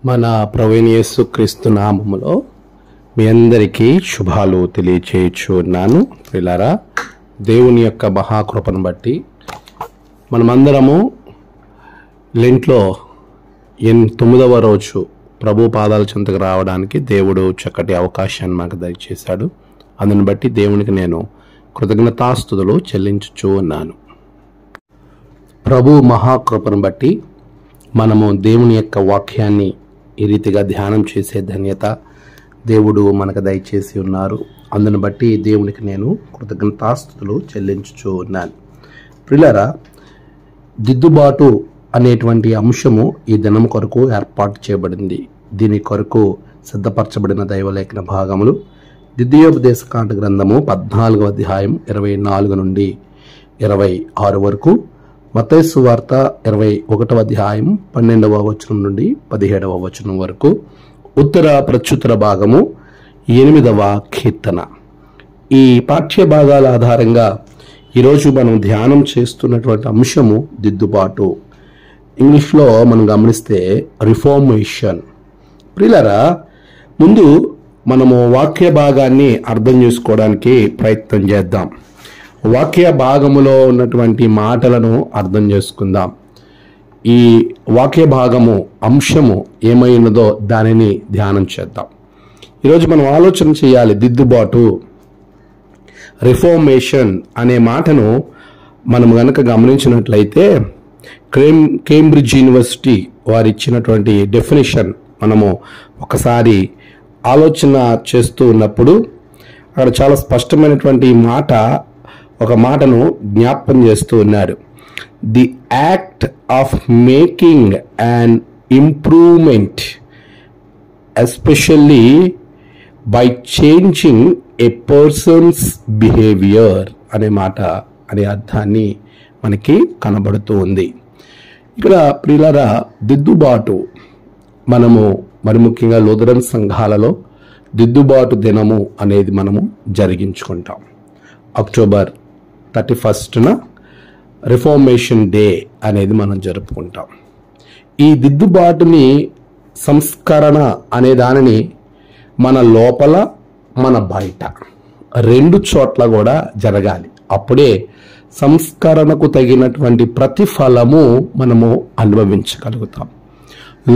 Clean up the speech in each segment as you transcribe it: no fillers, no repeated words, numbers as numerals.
మన ప్రభువైన యేసుక్రీస్తు నామములో మీ అందరికీ శుభాలు తెలియచేయుచున్నాను. ప్రియులారా, దేవుని యొక్క మహాకృపను బట్టి మనమందరము లెంట్లో 9వ రోజు ప్రభు పాదాల చెంతకు రావడానికి దేవుడు చక్కటి అవకాశాన్ని మాకు దయచేశాడు. అందుని బట్టి దేవునికి నేను కృతజ్ఞతాస్తుతులు చెల్లించుచూ ఉన్నాను. ప్రభు మహాకృపను బట్టి మనము దేవుని యొక్క వాక్యాన్ని ఈ రీతిగా ధ్యానం చేసే ధన్యత దేవుడు మనకు దయచేసి ఉన్నారు. అందుని బట్టి దేవునికి నేను కృతజ్ఞతాస్తుతులు చెల్లించుచూ ఉన్నాను. ప్రియులారా, దిద్దుబాటు అనేటువంటి అంశము ఈ దినం కొరకు ఏర్పాటు చేయబడింది. దీని కొరకు సిద్ధపరచబడిన దైవలేఖన భాగములు ద్వితీయోపదేశకాండ గ్రంథము 14వ అధ్యాయం 24 నుండి 26 వరకు, మత్తయి సువార్త 21వ అధ్యాయం 12వ వచనం నుండి 17వ వచనం వరకు, ఉత్తర ప్రత్యుత్తర భాగము 8వ కీర్తన. ఈ పాఠ్య భాగాల ఆధారంగా ఈరోజు మనం ధ్యానం చేస్తున్నటువంటి అంశము దిద్దుబాటు. ఇంగ్లీష్లో మనం గమనిస్తే రిఫార్మేషన్. ప్రియులారా, ముందు మనము వాక్య భాగాన్ని అర్థం చేసుకోవడానికి ప్రయత్నం చేద్దాం. వాక్య భాగములో ఉన్నటువంటి మాటలను అర్థం చేసుకుందాం. ఈ వాక్య భాగము అంశము ఏమైనదో దానిని ధ్యానం చేద్దాం. ఈరోజు మనం ఆలోచన చేయాలి. దిద్దుబాటు, రిఫార్మేషన్ అనే మాటను మనం గనక గమనించినట్లయితే కేంబ్రిడ్జ్ యూనివర్సిటీ వారు ఇచ్చినటువంటి డెఫినేషన్ మనము ఒకసారి ఆలోచన చేస్తూ ఉన్నప్పుడు అక్కడ చాలా స్పష్టమైనటువంటి ఒక మాటను జ్ఞాపకం చేస్తూ ఉన్నారు. The act of making and improvement especially by changing A persons behaviour అనే మాట అనే అర్థాన్ని మనకి కనబడుతూ ఉంది. ఇక్కడ ప్రియులారా, దిద్దుబాటు మనము మరి ముఖ్యంగా లూథరన్ సంఘాలలో దిద్దుబాటు దినము అనేది మనము జరిగించుకుంటాం. అక్టోబర్ 31న రిఫార్మేషన్ డే అనేది మనం జరుపుకుంటాం. ఈ దిద్దుబాటుని, సంస్కరణ అనే దానిని మన లోపల మన బయట రెండు చోట్ల కూడా జరగాలి. అప్పుడే సంస్కరణకు తగినటువంటి ప్రతిఫలము మనము అనుభవించగలుగుతాం.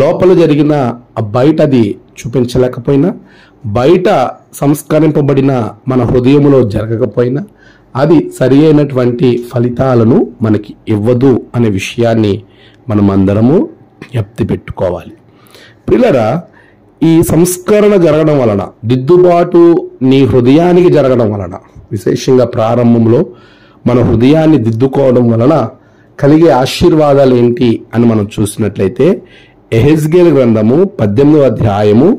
లోపల జరిగిన బయటది చూపించలేకపోయినా, బయట సంస్కరింపబడిన మన హృదయంలో జరగకపోయినా అది సరి అయినటువంటి ఫలితాలను మనకి ఇవ్వదు అనే విషయాన్ని మనమందరము జ్ఞప్తి పెట్టుకోవాలి. ప్రియులారా, ఈ సంస్కరణ జరగడం వలన, దిద్దుబాటు నీ హృదయానికి జరగడం వలన, విశేషంగా ప్రారంభంలో మన హృదయాన్ని దిద్దుకోవడం వలన కలిగే ఆశీర్వాదాలు ఏంటి అని మనం చూసినట్లయితే యెహెజ్కేలు గ్రంథము 18వ అధ్యాయము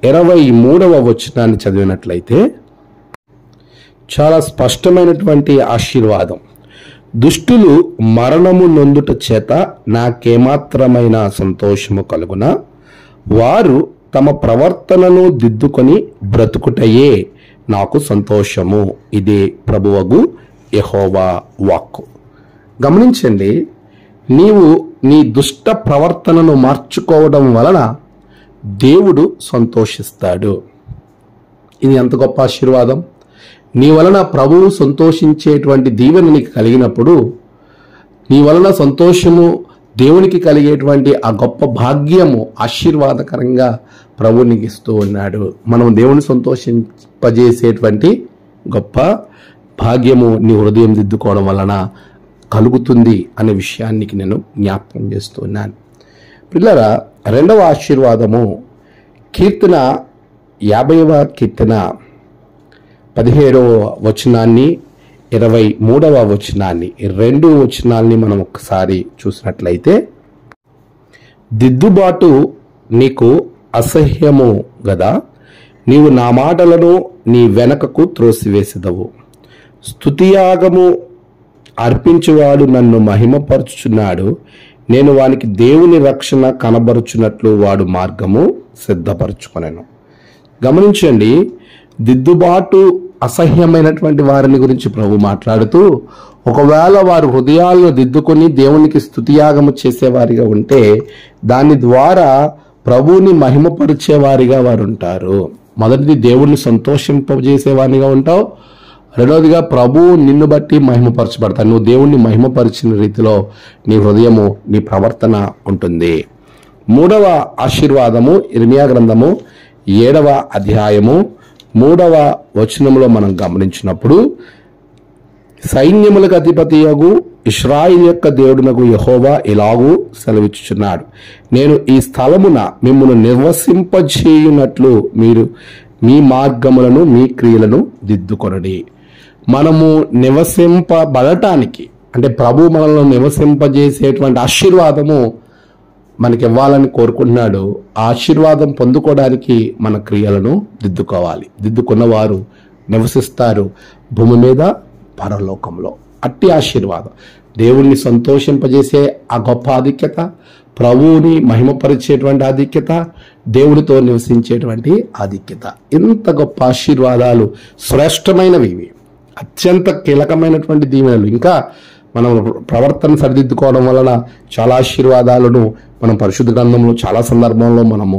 23వ వచనాన్ని చదివినట్లయితే చాలా స్పష్టమైనటువంటి ఆశీర్వాదం. దుష్టులు మరణము నొందుట చేత నాకేమాత్రమైన సంతోషము కలుగునా, వారు తమ ప్రవర్తనను దిద్దుకొని బ్రతుకుటయే నాకు సంతోషము. ఇదే ప్రభువగు యెహోవా వాక్కు. గమనించండి, నీవు నీ దుష్ట ప్రవర్తనను మార్చుకోవడం వలన దేవుడు సంతోషిస్తాడు. ఇది ఎంత గొప్ప ఆశీర్వాదం! నీ వలన ప్రభువు సంతోషించేటువంటి దీవెన నీకు కలిగినప్పుడు, నీ వలన సంతోషము దేవునికి కలిగేటువంటి ఆ గొప్ప భాగ్యము ఆశీర్వాదకరంగా ప్రభువు నీకు ఇస్తూ ఉన్నాడు. మనం దేవుని సంతోషింపజేసేటువంటి గొప్ప భాగ్యము నీ హృదయం దిద్దుకోవడం వలన కలుగుతుంది అనే విషయానికి నేను జ్ఞాపకం చేస్తూ ఉన్నాను. పిల్లరా, రెండవ ఆశీర్వాదము కీర్తన 50వ కీర్తన 17వ వచనాన్ని 23వ వచనాన్ని, ఈ రెండు వచనాల్ని మనం ఒకసారి చూసినట్లయితే, దిద్దుబాటు నీకు అసహ్యము గదా, నీవు నా మాటలను నీ వెనకకు త్రోసివేసెదవు. స్తుతియాగము అర్పించువాడు నన్ను మహిమపరచుచున్నాడు, నేను వానికి దేవుని రక్షణ కనబరుచున్నట్లు వాడు మార్గము సిద్ధపరచుకొనెను. గమనించండి, దిద్దుబాటు అసహ్యమైనటువంటి వారిని గురించి ప్రభు మాట్లాడుతూ, ఒకవేళ వారు హృదయాలను దిద్దుకొని దేవునికి స్తుతియాగము చేసేవారిగా ఉంటే దాని ద్వారా ప్రభువుని మహిమపరిచేవారిగా వారు ఉంటారు. మొదటిది దేవుణ్ణి సంతోషింపజేసేవారిగా ఉంటావు. రెండవదిగా ప్రభువు నిన్ను బట్టి మహిమపరచబడతాడు. నువ్వు దేవుణ్ణి మహిమపరిచిన రీతిలో నీ హృదయము, నీ ప్రవర్తన ఉంటుంది. మూడవ ఆశీర్వాదము ఇర్మియా గ్రంథము 7వ అధ్యాయము 3వ వచనంలో మనం గమనించినప్పుడు, సైన్యములకు అధిపతియగు ఇశ్రాయేలు యొక్క దేవుడునకు యెహోవా ఇలాగూ సెలవిచ్చుచున్నాడు, నేను ఈ స్థలమున మిమ్మును నివసింపజేయునట్లు మీరు మీ మార్గములను మీ క్రియలను దిద్దుకొనడి. మనము నివసింపబడటానికి, అంటే ప్రభు మనల్ని నివసింపజేసేటువంటి ఆశీర్వాదము మనకి ఇవ్వాలని కోరుకుంటున్నాడు. ఆ ఆశీర్వాదం పొందుకోవడానికి మన క్రియలను దిద్దుకోవాలి. దిద్దుకున్నవారు నివసిస్తారు భూమి మీద, పరలోకంలో. అట్టి ఆశీర్వాదం, దేవుణ్ణి సంతోషింపజేసే ఆ గొప్ప ఆధిక్యత, ప్రభువుని మహిమపరిచేటువంటి ఆధిక్యత, దేవుడితో నివసించేటువంటి ఆధిక్యత, ఇంత గొప్ప ఆశీర్వాదాలు శ్రేష్టమైనవి ఇవి. అత్యంత కీలకమైనటువంటి దీవెనలు. ఇంకా మనం ప్రవర్తన సరిదిద్దుకోవడం వలన చాలా ఆశీర్వాదాలను మనం పరిశుద్ధ గ్రంథంలో చాలా సందర్భంలో మనము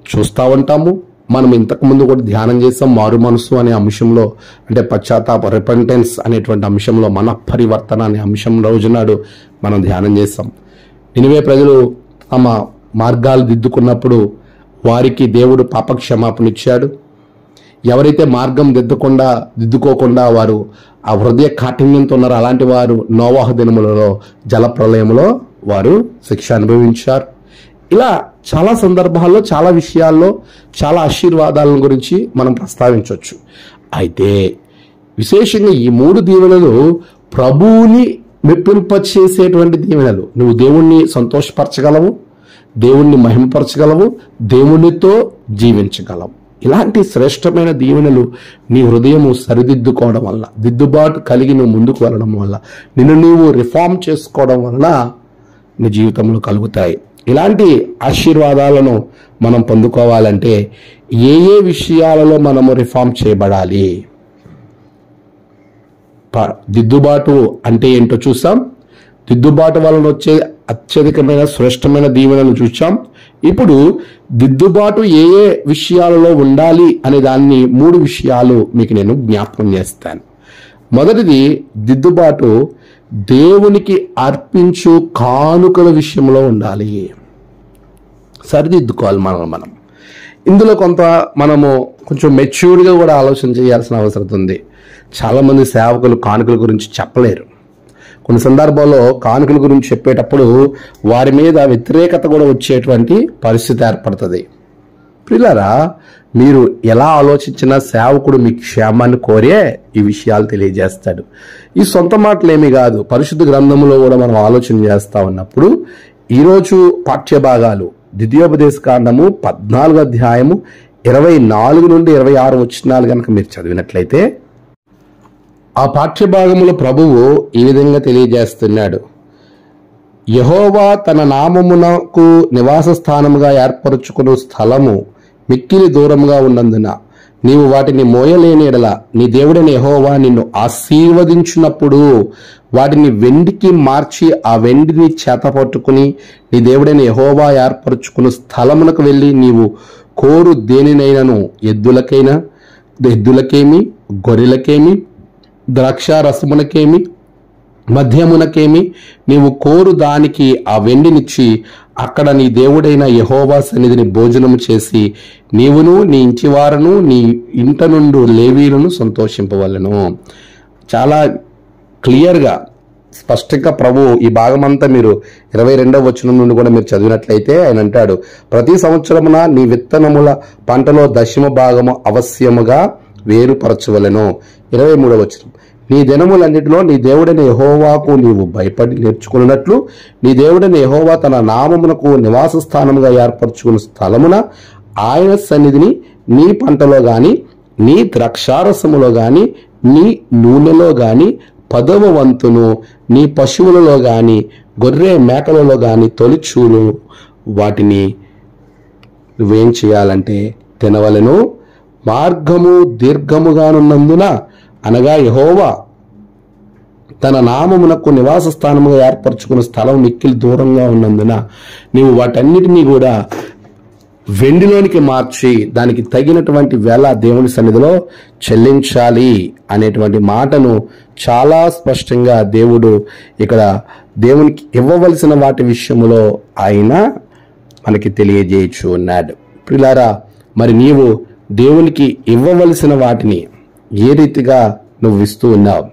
చూస్తూ ఉంటాము. మనం ఇంతకుముందు కూడా ధ్యానం చేస్తాం. మారు మనసు అనే అంశంలో, అంటే పశ్చాత్తాప, రిపెంటెన్స్ అనేటువంటి అంశంలో, మన పరివర్తన అనే అంశం రోజునాడు మనం ధ్యానం చేస్తాం. నినివే ప్రజలు తమ మార్గాలు దిద్దుకున్నప్పుడు వారికి దేవుడు పాపక్షమాపణ ఇచ్చాడు. ఎవరైతే మార్గం దిద్దుకోకుండా వారు ఆ హృదయ కాఠిన్యంతో ఉన్నారో అలాంటి వారు నోవాహు దినములలో జలప్రలయంలో వారు శిక్ష అనుభవించారు. ఇలా చాలా సందర్భాల్లో, చాలా విషయాల్లో, చాలా ఆశీర్వాదాల గురించి మనం ప్రస్తావించవచ్చు. అయితే విశేషంగా ఈ 3 దీవెనలు ప్రభువుని మెప్పింపచేసేటువంటి దీవెనలు. నువ్వు దేవుణ్ణి సంతోషపరచగలవు, దేవుణ్ణి మహిమపరచగలవు, దేవునితో జీవించగలవు. ఇలాంటి శ్రేష్టమైన దీవెనలు నీ హృదయము సరిదిద్దుకోవడం వల్ల, దిద్దుబాటు కలిగి నువ్వు ముందుకు వెళ్ళడం వల్ల, నిన్ను నీవు రిఫార్మ్ చేసుకోవడం వలన నీ జీవితంలో కలుగుతాయి. ఇలాంటి ఆశీర్వాదాలను మనం పొందుకోవాలంటే ఏ ఏ విషయాలలో మనము రిఫార్మ్ చేయబడాలి? దిద్దుబాటు అంటే ఏంటో చూసాం. దిద్దుబాటు వలన వచ్చే అత్యధికమైన శ్రేష్టమైన దీవెనలు చూసాం. ఇప్పుడు దిద్దుబాటు ఏ ఏ విషయాలలో ఉండాలి అనే దాన్ని 3 విషయాలు మీకు నేను జ్ఞాపకం చేస్తాను. మొదటిది దిద్దుబాటు దేవునికి అర్పించు కానుకల విషయంలో ఉండాలి. సరిదిద్దుకోవాలి మనం. ఇందులో మనము కొంచెం మెచ్యూర్డ్గా కూడా ఆలోచన చేయాల్సిన అవసరం ఉంది. చాలామంది సేవకులు కానుకల గురించి చెప్పలేరు. కొన్ని సందర్భాల్లో కానుకల గురించి చెప్పేటప్పుడు వారి మీద వ్యతిరేకత కూడా వచ్చేటువంటి పరిస్థితి ఏర్పడుతుంది. ప్రియులారా, మీరు ఎలా ఆలోచించినా సేవకుడు మీ క్షేమాన్ని కోరే ఈ విషయాలు తెలియజేస్తాడు. ఈ సొంత మాటలేమీ కాదు. పరిశుద్ధ గ్రంథంలో కూడా మనం ఆలోచన చేస్తా ఉన్నప్పుడు ఈరోజు పాఠ్యభాగాలు ద్వితీయోపదేశ కాండము 14వ అధ్యాయము 24 నుండి 26 వచనాలు కనుక మీరు చదివినట్లయితే ఆ పాఠ్యభాగములో ప్రభువు ఈ విధంగా తెలియజేస్తున్నాడు. యెహోవా తన నామమునకు నివాస స్థానముగా ఏర్పరచుకున్న స్థలము మిక్కిలి దూరముగా ఉన్నందున నీవు వాటిని మోయలేని ఎడల నీ దేవుడైన యెహోవా నిన్ను ఆశీర్వదించినప్పుడు వాటిని వెండికి మార్చి ఆ వెండిని చేతపట్టుకుని నీ దేవుడైన యెహోవా ఏర్పరచుకున్న స్థలమునకు వెళ్ళి నీవు కోరు దేనినైనను ఎద్దులకేమి, గొర్రెలకేమి, ద్రాక్షారసమునకేమి, మద్యమునకేమి నీవు కోరు దానికి ఆ వెండినిచ్చి అక్కడ నీ దేవుడైన యెహోవా సన్నిధిని భోజనము చేసి నీవును నీ ఇంటివారును నీ ఇంట నుండి లేవీలను సంతోషింపవలెను. చాలా క్లియర్గా స్పష్టంగా ప్రభు ఈ భాగమంతా మీరు 22వ వచనం నుండి కూడా మీరు చదివినట్లయితే ఆయన అంటాడు, ప్రతి సంవత్సరమున నీ విత్తనముల పంటలో 10వ భాగము అవశ్యముగా వేరుపరచవలెను. 23వ వచనం, నీ దినములన్నిటిలో నీ దేవుడైన యెహోవాకు నీవు భయపడి నేర్చుకున్నట్లు నీ దేవుడైన యెహోవా తన నామమునకు నివాస స్థానముగా ఏర్పరచుకున్న స్థలమున ఆయన సన్నిధిని నీ పంటలో గాని, నీ ద్రాక్షారసములో గాని, నీ నూనెలో గాని 10వ వంతును, నీ పశువులలో గాని, గొర్రె మేకలలో గాని తొలిచూలు వాటిని నువ్వేం చేయాలంటే తినవలెను. మార్గము దీర్ఘముగానున్నందున, అనగా యెహోవా తన నామమునకు నివాస స్థానముగా ఏర్పరచుకున్న స్థలం మిక్కిలి దూరంగా ఉన్నందున నీవు వాటన్నిటినీ కూడా వెండిలోనికి మార్చి దానికి తగినటువంటి వేళ దేవుని సన్నిధిలో చెల్లించాలి అనేటువంటి మాటను చాలా స్పష్టంగా దేవుడు ఇక్కడ దేవునికి ఇవ్వవలసిన వాటి విషయంలో ఆయన మనకి తెలియజేయచ్చు ఉన్నాడు. ప్రియులారా, మరి నీవు దేవునికి ఇవ్వవలసిన వాటిని ఏ రీతిగా నువ్వు ఇస్తూ ఉన్నావు?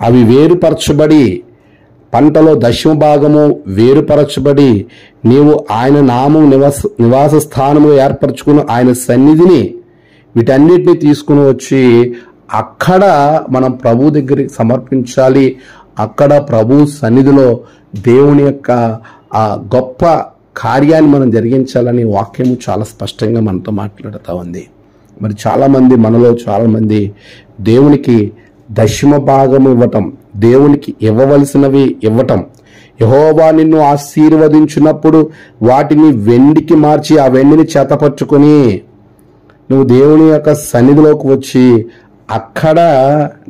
అవి వేరుపరచబడి, పంటలో దశమ భాగము వేరుపరచబడి, నీవు ఆయన నామం నివాస స్థానము ఏర్పరచుకుని ఆయన సన్నిధిని వీటన్నిటిని తీసుకుని వచ్చి అక్కడ మనం ప్రభు దగ్గరికి సమర్పించాలి. అక్కడ ప్రభు సన్నిధిలో దేవుని యొక్క ఆ గొప్ప కార్యాన్ని మనం జరిగించాలని వాక్యము చాలా స్పష్టంగా మనతో మాట్లాడుతూ ఉంది. మరి చాలామంది, మనలో చాలామంది దేవునికి దశమ భాగం ఇవ్వటం, దేవునికి ఇవ్వవలసినవి ఇవ్వటం, యెహోవా నిన్ను ఆశీర్వదించినప్పుడు వాటిని వెండికి మార్చి ఆ వెండిని చేతపట్టుకొని నువ్వు దేవుని యొక్క సన్నిధిలోకి వచ్చి అక్కడ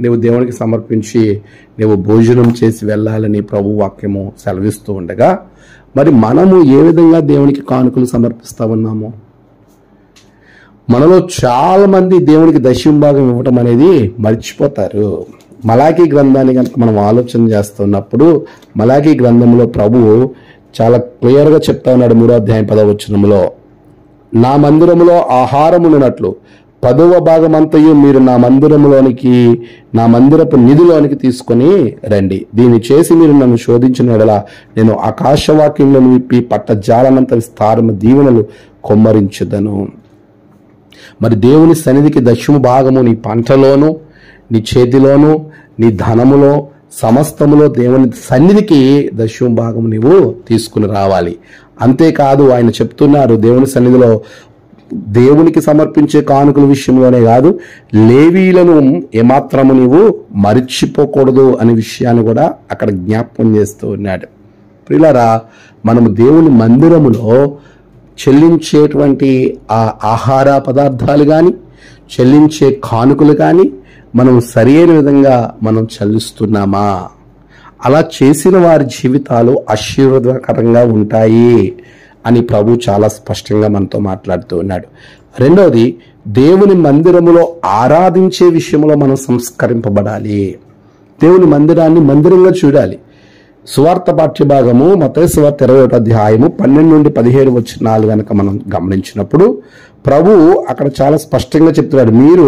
నువ్వు దేవునికి సమర్పించి నువ్వు భోజనం చేసి వెళ్ళాలని ప్రభు వాక్యము సెలవిస్తూ ఉండగా, మరి మనము ఏ విధంగా దేవునికి కానుకలు సమర్పిస్తా ఉన్నాము? మనలో చాలా మంది దేవునికి దశమ భాగం ఇవ్వటం అనేది మర్చిపోతారు. మలాకీ గ్రంథాన్ని కనుక మనం ఆలోచన చేస్తున్నప్పుడు మలాకీ గ్రంథంలో ప్రభువు చాలా క్లియర్గా చెప్తా ఉన్నాడు. 3వ అధ్యాయం 10వ వచనంలో, నా మందిరములో ఆహారమునున్నట్లు 10వ భాగమంతయు మీరు నా మందిరపు నిధిలోనికి తీసుకొని రండి. దీన్ని చేసి మీరు నన్ను శోధించిన ఎడల నేను ఆకాశవాక్యములను విప్పి పట్ట జాలనంత విస్తారము దీవెనలు కొమ్మరించుదను. మరి దేవుని సన్నిధికి దశమ భాగము నీ పంటలోను, నీ చేతిలోను, నీ ధనములో, సమస్తములో దేవుని సన్నిధికి దశమ భాగము నీవు తీసుకుని రావాలి. అంతేకాదు ఆయన చెప్తున్నారు, దేవుని సన్నిధిలో దేవునికి సమర్పించే కానుకల విషయంలోనే కాదు, లేవీలను ఏమాత్రము నీవు మరిచిపోకూడదు అనే విషయాన్ని కూడా అక్కడ జ్ఞాపకం చేస్తూ ఉన్నాడు. ప్రియులారా, మనము దేవుని మందిరములో చెల్లించేటువంటి ఆ ఆహార పదార్థాలు కానీ, చెల్లించే కానుకలు కానీ మనం సరైన విధంగా మనం చెల్లిస్తున్నామా? అలా చేసిన వారి జీవితాలు ఆశీర్వాదకరంగా ఉంటాయి అని ప్రభు చాలా స్పష్టంగా మనతో మాట్లాడుతూ ఉన్నాడు. రెండవది, దేవుని మందిరములో ఆరాధించే విషయంలో మనం సంస్కరింపబడాలి. దేవుని మందిరాన్ని మందిరంగా చూడాలి. సువార్త పాఠ్యభాగము మత్తయి సువార్త 21వ అధ్యాయము 12 నుండి 17 వచనాలు గనక మనం గమనించినప్పుడు ప్రభు అక్కడ చాలా స్పష్టంగా చెప్తున్నాడు, మీరు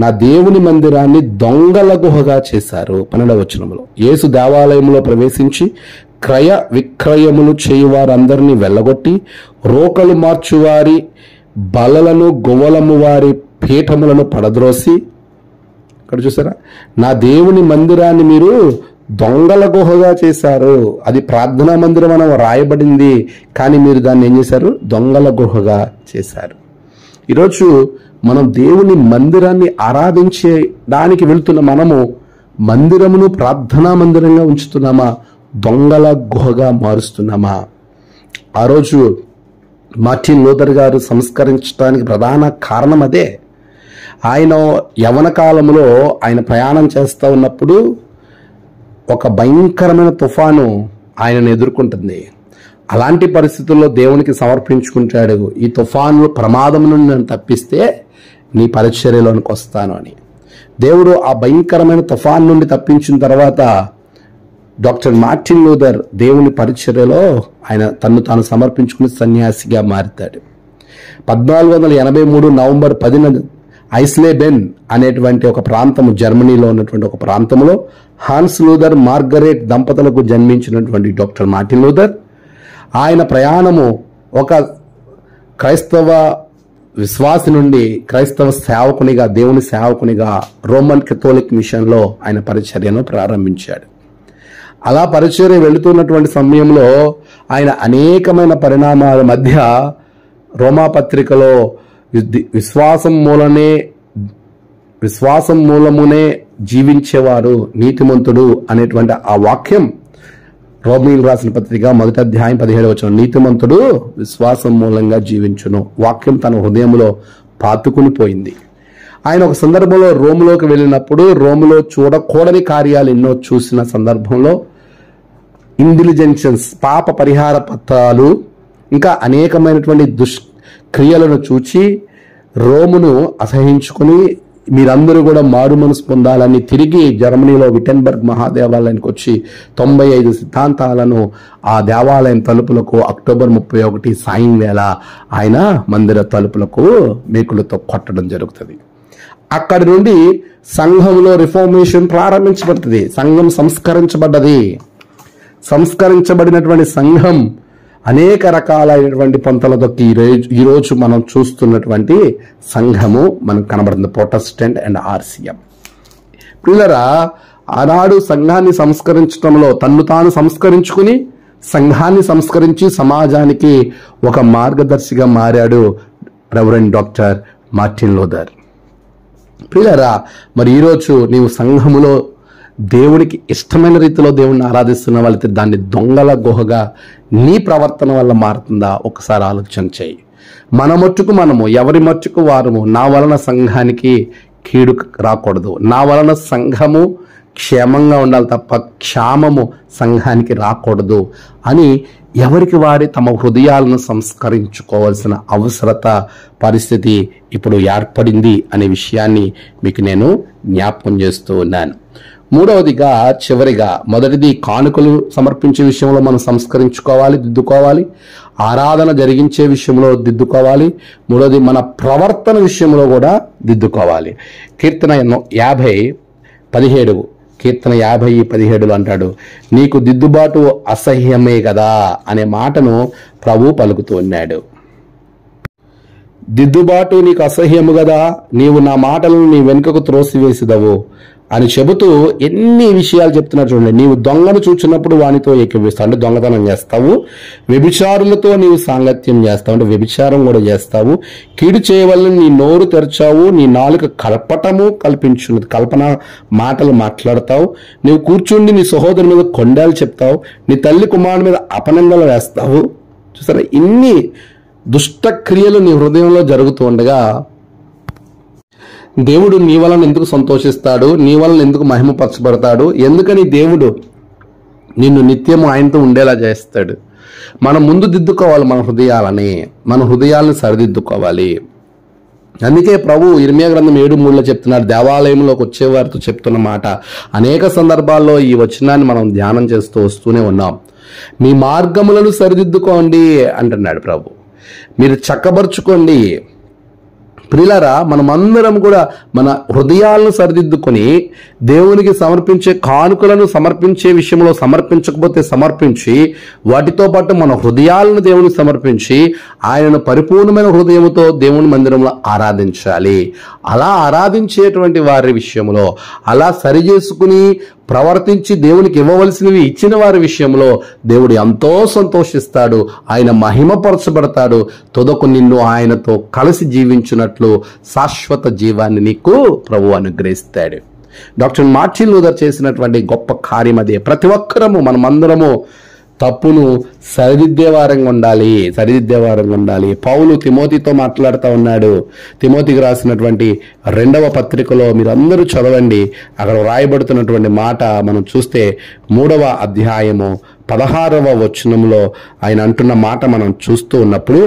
నా దేవుని మందిరాన్ని దొంగల గుహగా చేశారు. 12వ వచనంలో, యేసు దేవాలయంలో ప్రవేశించి క్రయ విక్రయములు చేయువారందరినీ వెళ్ళగొట్టి రోకలు మార్చువారి బలలను గువ్వలము వారి పీఠములను పడద్రోసి, ఇక్కడ చూసారా, నా దేవుని మందిరాన్ని మీరు దొంగల గుహగా చేశారు. అది ప్రార్థనా మందిరం అని రాయబడింది, కానీ మీరు దాన్ని ఏం చేశారు? దొంగల గుహగా చేశారు. ఈరోజు మనం దేవుని మందిరాన్ని ఆరాధించడానికి వెళ్తున్న మనము మందిరమును ప్రార్థనా మందిరంగా ఉంచుతున్నామా, దొంగల గుహగా మారుస్తున్నామా? ఆ రోజు మార్టిన్ లూథర్ గారు సంస్కరించడానికి ప్రధాన కారణం అదే. ఆయన యవన కాలంలో ఆయన ప్రయాణం చేస్తూ ఉన్నప్పుడు ఒక భయంకరమైన తుఫాను ఆయనను ఎదుర్కొంటుంది. అలాంటి పరిస్థితుల్లో దేవునికి సమర్పించుకుంటాడు, ఈ తుఫాను ప్రమాదం నుండి నన్ను తప్పిస్తే నీ పరిచర్యలోనికి వస్తాను అని. దేవుడు ఆ భయంకరమైన తుఫాన్ నుండి తప్పించిన తర్వాత డాక్టర్ మార్టిన్ లూథర్ దేవుని పరిచర్యలో ఆయన తన్ను తాను సమర్పించుకుని సన్యాసిగా మారుతాడు. 1483 నవంబర్ 10న ఐస్లేబెన్ అనేటువంటి ఒక ప్రాంతము, జర్మనీలో ఉన్నటువంటి ఒక ప్రాంతంలో హాన్స్ లూథర్ మార్గరెట్ దంపతులకు జన్మించినటువంటి డాక్టర్ మార్టిన్ లూథర్ ఆయన ప్రయాణము ఒక క్రైస్తవ విశ్వాసి నుండి క్రైస్తవ సేవకునిగా, దేవుని సేవకునిగా రోమన్ కెథోలిక్ మిషన్లో ఆయన పరిచర్యను ప్రారంభించాడు. అలా పరిచర్య వెళుతున్నటువంటి సమయంలో ఆయన అనేకమైన పరిణామాల మధ్య రోమా పత్రికలో విశ్వాసం మూలమునే జీవించేవారు నీతిమంతుడు అనేటువంటి ఆ వాక్యం, రోమీయులకు రాసిన పత్రిక 1వ అధ్యాయం 17వ వచనం, నీతిమంతుడు విశ్వాసం మూలంగా జీవించును. వాక్యం తన హృదయంలో పాతుకుని పోయింది. ఆయన ఒక సందర్భంలో రోములోకి వెళ్ళినప్పుడు రోములో చూడకూడని కార్యాలు ఎన్నో చూసిన సందర్భంలో ఇంటెలిజెన్షన్స్, పాప పరిహార పత్రాలు, ఇంకా అనేకమైనటువంటి క్రియలను చూచి రోమును అసహించుకుని మీరందరూ కూడా మారు మనసు పొందాలని తిరిగి జర్మనీలో విటెన్బర్గ్ మహాదేవాలయానికి వచ్చి 95 సిద్ధాంతాలను ఆ దేవాలయం తలుపులకు అక్టోబర్ 31 సాయం వేళ ఆయన మందిర తలుపులకు మేకులతో కొట్టడం జరుగుతుంది. అక్కడి నుండి సంఘంలో రిఫార్మేషన్ ప్రారంభించబడుతుంది. సంఘం సంస్కరించబడ్డది. సంస్కరించబడినటువంటి సంఘం అనేక రకాలైనటువంటి పంతలతో ఈరోజు మనం చూస్తున్నటువంటి సంఘము మనకు కనబడుతుంది, ప్రొటెస్టెంట్ అండ్ ఆర్సిఎం. పిల్లరా, ఆనాడు సంఘాన్ని సంస్కరించడంలో తన్ను తాను సంస్కరించుకుని సంఘాన్ని సంస్కరించి సమాజానికి ఒక మార్గదర్శిగా మారాడు రెవరెండ్ డాక్టర్ మార్టిన్ లూథర్. పిల్లరా, మరి ఈరోజు నీవు సంఘములో దేవునికి ఇష్టమైన రీతిలో దేవుణ్ణి ఆరాధిస్తున్న వాళ్ళైతే దాన్ని దొంగల గుహగా నీ ప్రవర్తన వల్ల మారుతుందా? ఒకసారి ఆలోచన చేయి. మన మట్టుకు మనము, ఎవరి మట్టుకు వారము, నా వలన సంఘానికి కీడు రాకూడదు, నా వలన సంఘము క్షేమంగా ఉండాలి తప్ప క్షామము సంఘానికి రాకూడదు అని ఎవరికి వారి తమ హృదయాలను సంస్కరించుకోవాల్సిన అవసరత పరిస్థితి ఇప్పుడు ఏర్పడింది అనే విషయాన్ని మీకు నేను జ్ఞాపకం చేస్తూ ఉన్నాను. మూడవదిగా, చివరిగా, మొదటిది కానుకలు సమర్పించే విషయంలో మనం సంస్కరించుకోవాలి, దిద్దుకోవాలి. ఆరాధన జరిగించే విషయంలో దిద్దుకోవాలి. మూడవది, మన ప్రవర్తన విషయంలో కూడా దిద్దుకోవాలి. కీర్తన 50:17 కీర్తన 50:17 అంటాడు, నీకు దిద్దుబాటు అసహ్యమే కదా అనే మాటను ప్రభు పలుకుతూ ఉన్నాడు. దిద్దుబాటు నీకు అసహ్యము కదా, నీవు నా మాటలను నీ వెనుకకు త్రోసివేసిదవు అని చెబుతూ ఎన్ని విషయాలు చెప్తున్నారు చూడండి. నీవు దొంగను చూచినప్పుడు వానితో ఏకీభవిస్తావు, అంటే దొంగతనం చేస్తావు. వ్యభిచారులతో నీవు సాంగత్యం చేస్తావు, అంటే వ్యభిచారం కూడా చేస్తావు. కీడు చేయవలని నీ నోరు తెరచావు, నీ నాలుక కల్పటము కల్పించున్నది, కల్పన మాటలు మాట్లాడతావు. నీవు కూర్చుండి నీ సహోదరుని మీద కొండాలు చెప్తావు, నీ తల్లి కుమారుని మీద అపనందలు వేస్తావు. చూసారా, ఇన్ని దుష్ట క్రియలు నీ హృదయంలో జరుగుతూ ఉండగా దేవుడు నీ వలన ఎందుకు సంతోషిస్తాడు? నీ వలన ఎందుకు మహిమపరచబడతాడు? ఎందుకని దేవుడు నిన్ను నిత్యము ఆయనతో ఉండేలా చేస్తాడు? మనం ముందు దిద్దుకోవాలి మన హృదయాలను సరిదిద్దుకోవాలి. అందుకే ప్రభు ఇర్మియా గ్రంథం 7:3 చెప్తున్నాడు, దేవాలయంలోకి వచ్చేవారితో చెప్తున్న మాట. అనేక సందర్భాల్లో ఈ వచనాన్ని మనం ధ్యానం చేస్తూ వస్తూనే ఉన్నాం. మీ మార్గములను సరిదిద్దుకోండి అంటున్నాడు ప్రభు. మీరు చక్కబరుచుకోండి. ప్రియులారా, మనమందరం కూడా మన హృదయాలను సరిదిద్దుకొని దేవునికి సమర్పించే కానుకలను సమర్పించే విషయంలో సమర్పించకపోతే సమర్పించి, వాటితో పాటు మన హృదయాలను దేవునికి సమర్పించి ఆయనను పరిపూర్ణమైన హృదయంతో దేవుని మందిరంలో ఆరాధించాలి. అలా ఆరాధించేటువంటి వారి విషయంలో, అలా సరిచేసుకుని ప్రవర్తించి దేవునికి ఇవ్వవలసినవి ఇచ్చిన వారి విషయంలో దేవుడు ఎంతో సంతోషిస్తాడు. ఆయన మహిమపరచబడతాడు. తుదకు నిన్ను ఆయనతో కలిసి జీవించినట్లు శాశ్వత జీవాన్ని నీకు ప్రభు అనుగ్రహిస్తాడు. డాక్టర్ మార్టిన్ లూథర్ చేసినటువంటి గొప్ప కార్యం అదే. ప్రతి ఒక్కరము, మనమందరము తప్పును సరిదిద్దేవారంగా ఉండాలి. పౌలు తిమోతితో మాట్లాడుతూ ఉన్నాడు. తిమోతికి రాసినటువంటి 2వ పత్రికలో మీరందరూ చదవండి. అక్కడ రాయబడుతున్నటువంటి మాట మనం చూస్తే 3వ అధ్యాయము 16వ వచనంలో ఆయన అంటున్న మాట మనం చూస్తూ ఉన్నప్పుడు,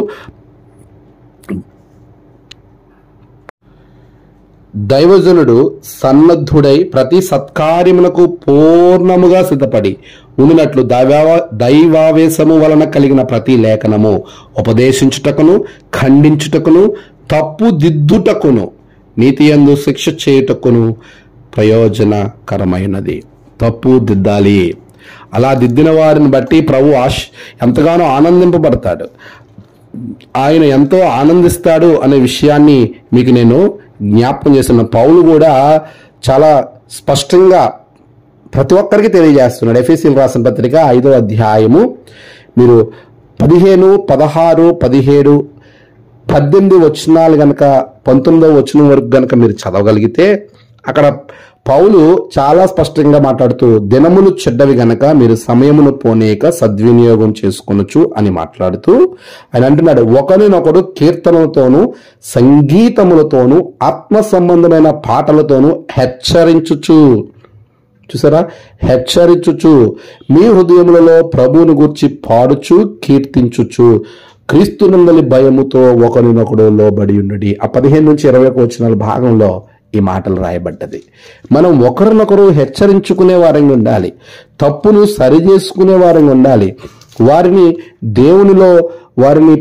దైవజనుడు సన్నద్ధుడై ప్రతి సత్కార్యమునకు పూర్ణముగా సిద్ధపడి ఉండినట్లు దైవావేశము వలన కలిగిన ప్రతి లేఖనము ఉపదేశించుటకును, ఖండించుటకును, తప్పు దిద్దుటకును, నీతియందు శిక్ష చేయుటకును ప్రయోజనకరమైనది. తప్పు దిద్దాలి. అలా దిద్దిన వారిని బట్టి ప్రభు ఎంతగానో ఆనందింపబడతాడు. ఆయన ఎంతో ఆనందిస్తాడు అనే విషయాన్ని మీకు నేను జ్ఞాపకం చేస్తున్న. పౌలు కూడా చాలా స్పష్టంగా ప్రతి ఒక్కరికి తెలియజేస్తున్నాడు. ఎఫెసీయులకు రాసిన పత్రిక 5వ అధ్యాయము మీరు 15, 16, 17, 18 వచనాలు గనక 19వ వచనం వరకు గనక మీరు చదవగలిగితే అక్కడ పౌలు చాలా స్పష్టంగా మాట్లాడుతూ, దినములు చెడ్డవి గనక మీరు సమయమును పోనీక సద్వినియోగం చేసుకొనొచ్చు అని మాట్లాడుతూ ఆయన అంటున్నాడు, ఒకరినొకడు కీర్తనలతోనూ సంగీతములతోనూ ఆత్మ సంబంధమైన పాటలతోనూ హెచ్చరించుచు, చూసారా, హెచ్చరించుచు మీ హృదయములలో ప్రభువును గూర్చి పాడుచు కీర్తించుచు క్రీస్తునందలి భయముతో ఒకరినొకడు లోబడి ఉండుడి. ఆ 15 నుంచి 21 వచనాల భాగంలో ఈ మాటలు రాయబడ్డది. మనం ఒకరినొకరు హెచ్చరించుకునే వారంగా ఉండాలి, తప్పును సరిచేసుకునే వారంగా ఉండాలి, వారిని దేవునిలో వారిని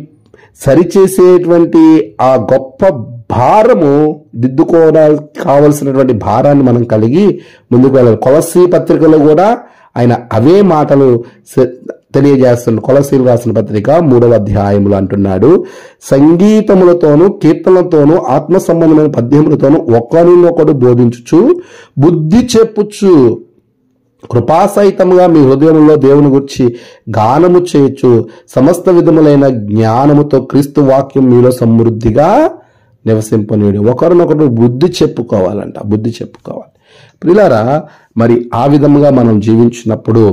సరిచేసేటువంటి ఆ గొప్ప భారము దిద్దుకోవడానికి కావలసినటువంటి భారాన్ని మనం కలిగి ముందుకు వెళ్ళాలి. కొలస్సీ పత్రికలో కూడా ఆయన అవే మాటలు తెలియజేస్తున్న కొలస్సీలు రాసిన పత్రిక 3వ అధ్యాయములు అంటున్నాడు, సంగీతములతోనూ కీర్తనలతోనూ ఆత్మ సంబంధమైన పద్యములతోనూ ఒకరినొకడు బోధించుచు బుద్ధి చెప్పుచు కృపాసహితంగా మీ హృదయంలో దేవుని గురించి గానము చేయొచ్చు, సమస్త విధములైన జ్ఞానముతో క్రీస్తు వాక్యం మీలో సమృద్ధిగా నివసింపనీయుడు. ఒకరినొకరు బుద్ధి చెప్పుకోవాలంట, బుద్ధి చెప్పుకోవాలి. ప్రియులారా, మరి ఆ విధముగా మనం జీవించినప్పుడు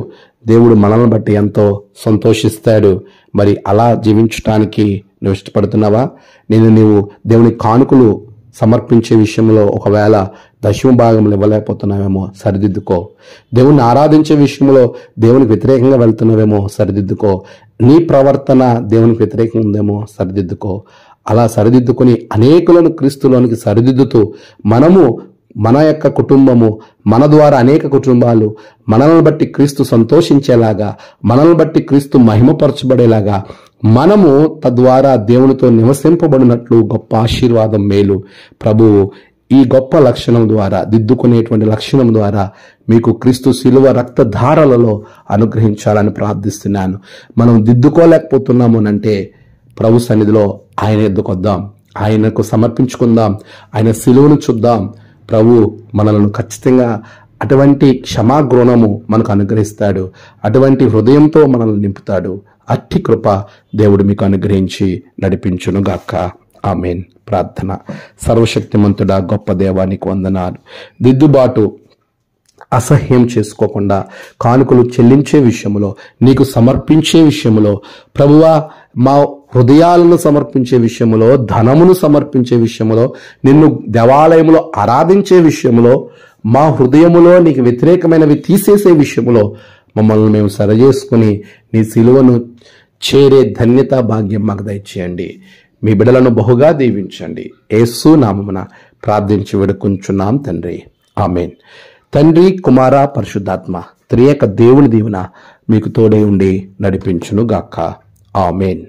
దేవుడు మనల్ని బట్టి ఎంతో సంతోషిస్తాడు. మరి అలా జీవించటానికి నువ్వు ఇష్టపడుతున్నావా? నీవు దేవుని కానుకలు సమర్పించే విషయంలో ఒకవేళ దశమ భాగములు ఇవ్వలేకపోతున్నావేమో సరిదిద్దుకో. దేవుణ్ణి ఆరాధించే విషయంలో దేవునికి వ్యతిరేకంగా వెళ్తున్నావేమో సరిదిద్దుకో. నీ ప్రవర్తన దేవునికి వ్యతిరేకంగా ఉందేమో సరిదిద్దుకో. అలా సరిదిద్దుకొని అనేకులను క్రీస్తులోనికి సరిదిద్దుతూ మనము మన యొక్క కుటుంబము, మన ద్వారా అనేక కుటుంబాలు మనల్ని బట్టి క్రీస్తు సంతోషించేలాగా, మనల్ని బట్టి క్రీస్తు మహిమపరచబడేలాగా, మనము తద్వారా దేవునితో నివసింపబడినట్లు గొప్ప ఆశీర్వాదం మేలు ప్రభువు ఈ గొప్ప లక్షణం ద్వారా, దిద్దుకునేటువంటి లక్షణం ద్వారా మీకు క్రీస్తు శిలువ రక్తధారలలో అనుగ్రహించాలని ప్రార్థిస్తున్నాను. మనం దిద్దుకోలేకపోతున్నాము అంటే ప్రభు సన్నిధిలో ఆయన ఎద్దుకొద్దాం, ఆయనకు సమర్పించుకుందాం, ఆయన శిలువను చూద్దాం. ప్రభు మనలను ఖచ్చితంగా అటువంటి క్షమాగుణము మనకు అనుగ్రహిస్తాడు, అటువంటి హృదయంతో మనల్ని నింపుతాడు. అట్టి కృప దేవుడు మీకు అనుగ్రహించి నడిపించును గాక. ఆమేన్. ప్రార్థన. సర్వశక్తిమంతుడా గొప్ప దేవానికి వందనాలు. దిద్దుబాటు అసహ్యం చేసుకోకుండా కానుకలు చెల్లించే విషయంలో, నీకు సమర్పించే విషయంలో ప్రభువా, మా హృదయాలను సమర్పించే విషయంలో, ధనమును సమర్పించే విషయంలో, నిన్ను దేవాలయంలో ఆరాధించే విషయంలో, మా హృదయములో నీకు వ్యతిరేకమైనవి తీసేసే విషయంలో మమ్మల్ని మేము సరిచేసుకుని నీ సిలువను చేరే ధన్యత భాగ్యం మాకు దయచేయండి. మీ బిడ్డలను బహుగా దీవించండి. యేసు నామమున ప్రార్థించి వేడుకుంటున్నాం తండ్రి. ఆమేన్. తండ్రి, కుమార, పరిశుద్ధాత్మ త్రియేక దేవుని దీవెన మీకు తోడై ఉండి నడిపించును గాక. ఆమేన్.